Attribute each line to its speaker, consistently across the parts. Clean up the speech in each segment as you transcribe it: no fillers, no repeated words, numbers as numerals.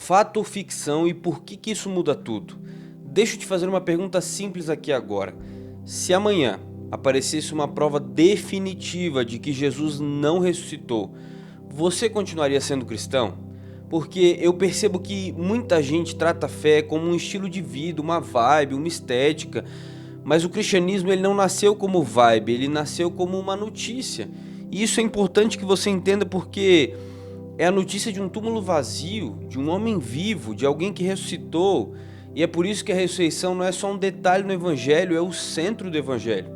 Speaker 1: Fato ou ficção e por que isso muda tudo? Deixa eu te fazer uma pergunta simples aqui agora. Se amanhã aparecesse uma prova definitiva de que Jesus não ressuscitou, você continuaria sendo cristão? Porque eu percebo que muita gente trata a fé como um estilo de vida, uma vibe, uma estética, mas o cristianismo ele não nasceu como vibe, ele nasceu como uma notícia. E isso é importante que você entenda porque é a notícia de um túmulo vazio, de um homem vivo, de alguém que ressuscitou. E é por isso que a ressurreição não é só um detalhe no evangelho, é o centro do evangelho.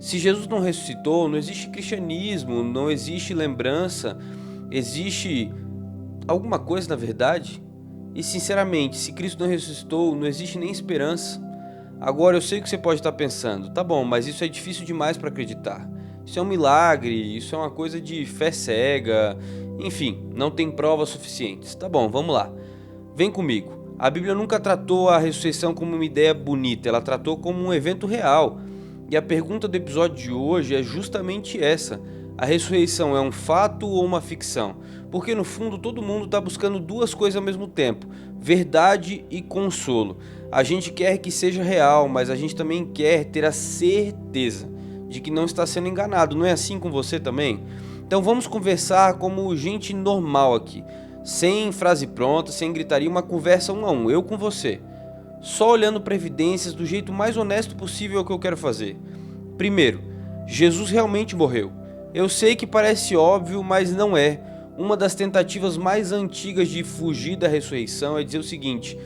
Speaker 1: Se Jesus não ressuscitou, não existe cristianismo, não existe lembrança, existe alguma coisa na verdade? E sinceramente, se Cristo não ressuscitou, não existe nem esperança. Agora eu sei que você pode estar pensando, tá bom, mas isso é difícil demais para acreditar. Isso é um milagre, isso é uma coisa de fé cega, enfim, não tem provas suficientes. Tá bom, vamos lá. Vem comigo. A Bíblia nunca tratou a ressurreição como uma ideia bonita, ela tratou como um evento real. E a pergunta do episódio de hoje é justamente essa: a ressurreição é um fato ou uma ficção? Porque no fundo todo mundo está buscando duas coisas ao mesmo tempo: verdade e consolo. A gente quer que seja real, mas a gente também quer ter a certeza de que não está sendo enganado. Não é assim com você também? Então vamos conversar como gente normal aqui, sem frase pronta, sem gritaria, uma conversa um a um, eu com você. Só olhando para evidências do jeito mais honesto possível é o que eu quero fazer. Primeiro, Jesus realmente morreu. Eu sei que parece óbvio, mas não é. Uma das tentativas mais antigas de fugir da ressurreição é dizer o seguinte: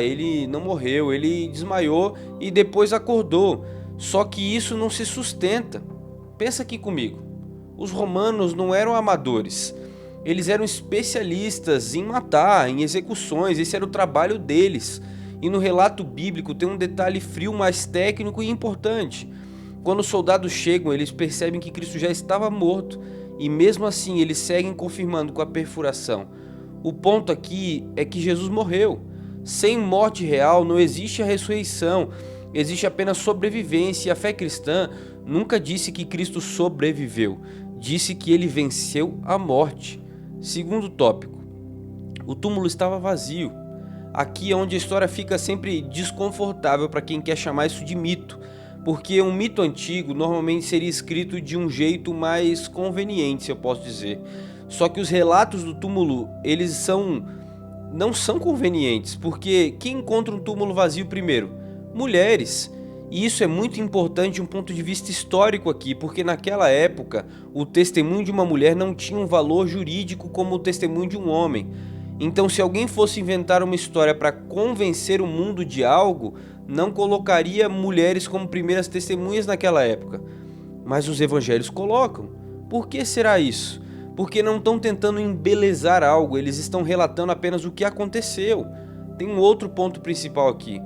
Speaker 1: ele não morreu, ele desmaiou e depois acordou. Só que isso não se sustenta. Pensa aqui comigo. Os romanos não eram amadores. Eles eram especialistas em matar, em execuções, esse era o trabalho deles. E no relato bíblico tem um detalhe frio, mas técnico e importante. Quando os soldados chegam, eles percebem que Cristo já estava morto, e mesmo assim eles seguem confirmando com a perfuração. O ponto aqui é que Jesus morreu. Sem morte real não existe a ressurreição, existe apenas sobrevivência, e a fé cristã nunca disse que Cristo sobreviveu, disse que ele venceu a morte. Segundo tópico, o túmulo estava vazio. Aqui é onde a história fica sempre desconfortável para quem quer chamar isso de mito, porque um mito antigo normalmente seria escrito de um jeito mais conveniente, se eu posso dizer. Só que os relatos do túmulo, não são convenientes, porque quem encontra um túmulo vazio primeiro? Mulheres. E isso é muito importante de um ponto de vista histórico aqui, porque naquela época o testemunho de uma mulher não tinha um valor jurídico como o testemunho de um homem. Então, se alguém fosse inventar uma história para convencer o mundo de algo, não colocaria mulheres como primeiras testemunhas naquela época. Mas os evangelhos colocam. Por que será isso? Porque não estão tentando embelezar algo, eles estão relatando apenas o que aconteceu. Tem um outro ponto principal aqui.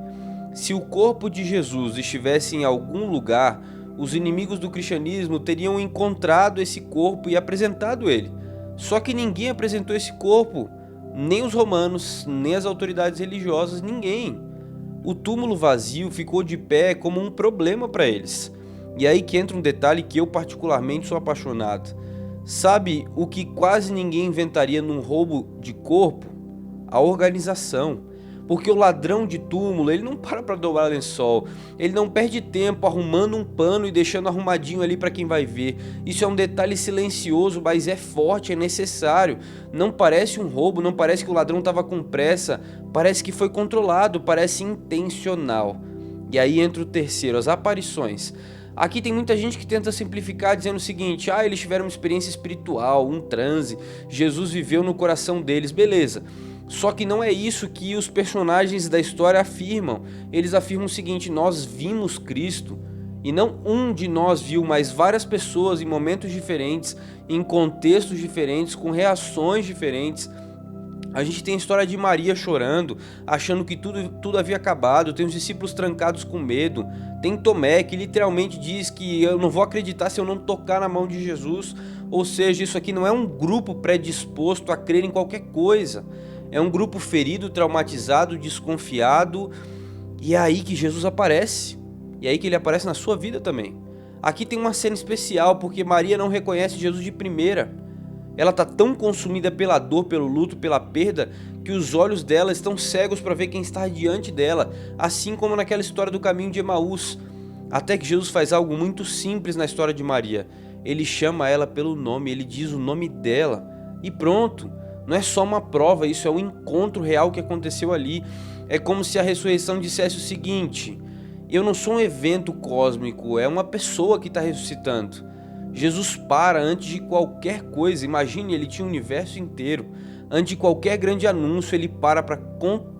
Speaker 1: Se o corpo de Jesus estivesse em algum lugar, os inimigos do cristianismo teriam encontrado esse corpo e apresentado ele. Só que ninguém apresentou esse corpo. Nem os romanos, nem as autoridades religiosas, ninguém. O túmulo vazio ficou de pé como um problema para eles. E aí que entra um detalhe que eu particularmente sou apaixonado. Sabe o que quase ninguém inventaria num roubo de corpo? A organização. Porque o ladrão de túmulo, ele não para dobrar lençol, ele não perde tempo arrumando um pano e deixando arrumadinho ali para quem vai ver. Isso é um detalhe silencioso, mas é forte, é necessário. Não parece um roubo, não parece que o ladrão estava com pressa, parece que foi controlado, parece intencional. E aí entra o terceiro, as aparições. Aqui tem muita gente que tenta simplificar dizendo o seguinte: eles tiveram uma experiência espiritual, um transe, Jesus viveu no coração deles, beleza. Só que não é isso que os personagens da história afirmam. Eles afirmam o seguinte: nós vimos Cristo. E não um de nós viu, mas várias pessoas em momentos diferentes, em contextos diferentes, com reações diferentes. A gente tem a história de Maria chorando, achando que tudo havia acabado. Tem os discípulos trancados com medo. Tem Tomé, que literalmente diz que eu não vou acreditar se eu não tocar na mão de Jesus. Ou seja, isso aqui não é um grupo predisposto a crer em qualquer coisa. É um grupo ferido, traumatizado, desconfiado. E é aí que Jesus aparece. E é aí que ele aparece na sua vida também. Aqui tem uma cena especial, porque Maria não reconhece Jesus de primeira. Ela está tão consumida pela dor, pelo luto, pela perda, que os olhos dela estão cegos para ver quem está diante dela, assim como naquela história do caminho de Emaús. Até que Jesus faz algo muito simples na história de Maria. Ele chama ela pelo nome, ele diz o nome dela e pronto. Não é só uma prova, isso é um encontro real que aconteceu ali. É como se a ressurreição dissesse o seguinte: eu não sou um evento cósmico, é uma pessoa que está ressuscitando. Jesus para antes de qualquer coisa. Imagine, ele tinha o universo inteiro. Antes de qualquer grande anúncio, ele para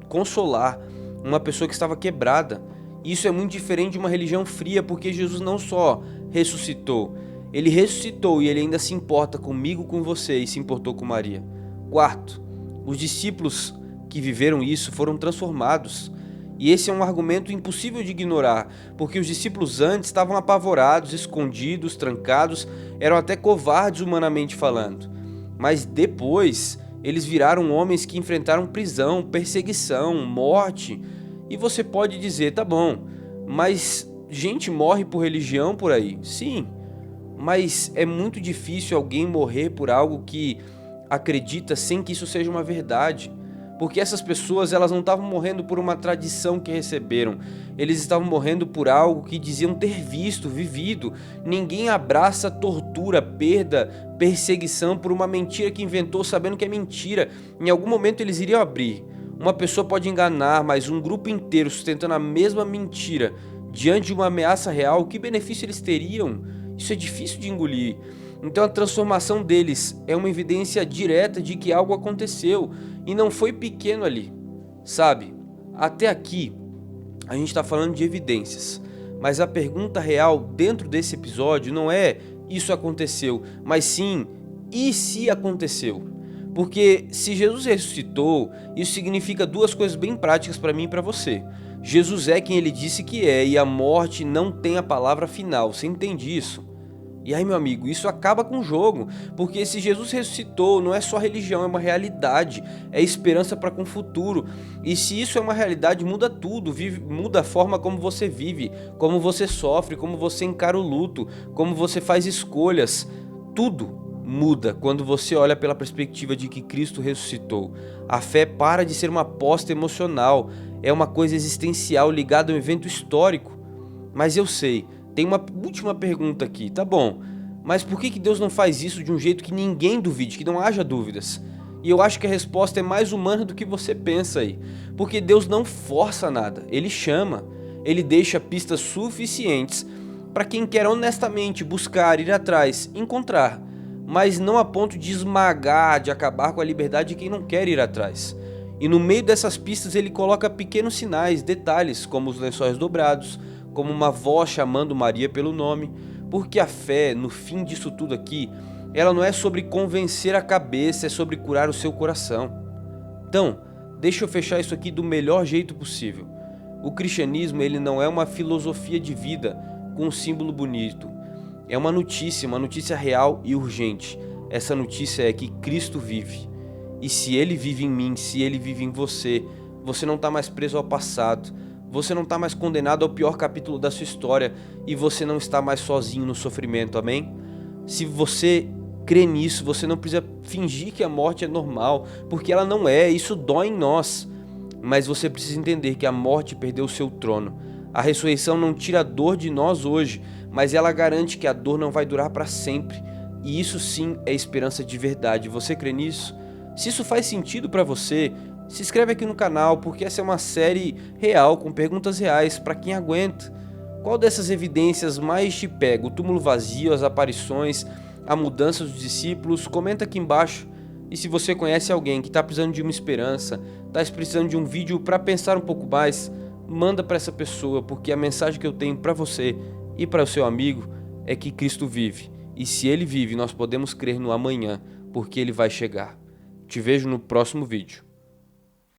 Speaker 1: consolar uma pessoa que estava quebrada. Isso é muito diferente de uma religião fria, porque Jesus não só ressuscitou, ele ressuscitou e ele ainda se importa comigo, com você, e se importou com Maria. Quarto, os discípulos que viveram isso foram transformados. E esse é um argumento impossível de ignorar, porque os discípulos antes estavam apavorados, escondidos, trancados, eram até covardes humanamente falando. Mas depois, eles viraram homens que enfrentaram prisão, perseguição, morte. E você pode dizer, tá bom, mas gente morre por religião por aí? Sim, mas é muito difícil alguém morrer por algo que acredita sem que isso seja uma verdade. Porque essas pessoas, elas não estavam morrendo por uma tradição que receberam. Eles estavam morrendo por algo que diziam ter visto, vivido. Ninguém abraça tortura, perda, perseguição por uma mentira que inventou sabendo que é mentira. Em algum momento eles iriam abrir. Uma pessoa pode enganar, mas um grupo inteiro sustentando a mesma mentira diante de uma ameaça real, que benefício eles teriam? Isso é difícil de engolir. Então a transformação deles é uma evidência direta de que algo aconteceu e não foi pequeno ali, sabe? Até aqui a gente está falando de evidências, mas a pergunta real dentro desse episódio não é isso aconteceu, mas sim, e se aconteceu? Porque se Jesus ressuscitou, isso significa duas coisas bem práticas para mim e para você. Jesus é quem ele disse que é e a morte não tem a palavra final, você entende isso? E aí, meu amigo, isso acaba com o jogo, porque se Jesus ressuscitou, não é só religião, é uma realidade, é esperança para com o futuro. E se isso é uma realidade, muda tudo, muda a forma como você vive, como você sofre, como você encara o luto, como você faz escolhas. Tudo muda quando você olha pela perspectiva de que Cristo ressuscitou. A fé para de ser uma aposta emocional, é uma coisa existencial ligada a um evento histórico. Mas eu sei, tem uma última pergunta aqui, tá bom, mas por que Deus não faz isso de um jeito que ninguém duvide, que não haja dúvidas? E eu acho que a resposta é mais humana do que você pensa aí, porque Deus não força nada, Ele chama, Ele deixa pistas suficientes para quem quer honestamente buscar, ir atrás, encontrar, mas não a ponto de esmagar, de acabar com a liberdade de quem não quer ir atrás. E no meio dessas pistas ele coloca pequenos sinais, detalhes, como os lençóis dobrados, como uma voz chamando Maria pelo nome, porque a fé, no fim disso tudo aqui, ela não é sobre convencer a cabeça, é sobre curar o seu coração. Então, deixa eu fechar isso aqui do melhor jeito possível. O cristianismo, ele não é uma filosofia de vida com um símbolo bonito. É uma notícia real e urgente. Essa notícia é que Cristo vive. E se Ele vive em mim, se Ele vive em você, você não está mais preso ao passado. Você não está mais condenado ao pior capítulo da sua história e você não está mais sozinho no sofrimento, amém? Se você crê nisso, você não precisa fingir que a morte é normal, porque ela não é, isso dói em nós. Mas você precisa entender que a morte perdeu o seu trono. A ressurreição não tira a dor de nós hoje, mas ela garante que a dor não vai durar para sempre. E isso sim é esperança de verdade. Você crê nisso? Se isso faz sentido para você, se inscreve aqui no canal, porque essa é uma série real, com perguntas reais para quem aguenta. Qual dessas evidências mais te pega? O túmulo vazio, as aparições, a mudança dos discípulos? Comenta aqui embaixo. E se você conhece alguém que está precisando de uma esperança, está precisando de um vídeo para pensar um pouco mais, manda para essa pessoa, porque a mensagem que eu tenho para você e para o seu amigo é que Cristo vive. E se Ele vive, nós podemos crer no amanhã, porque Ele vai chegar. Te vejo no próximo vídeo.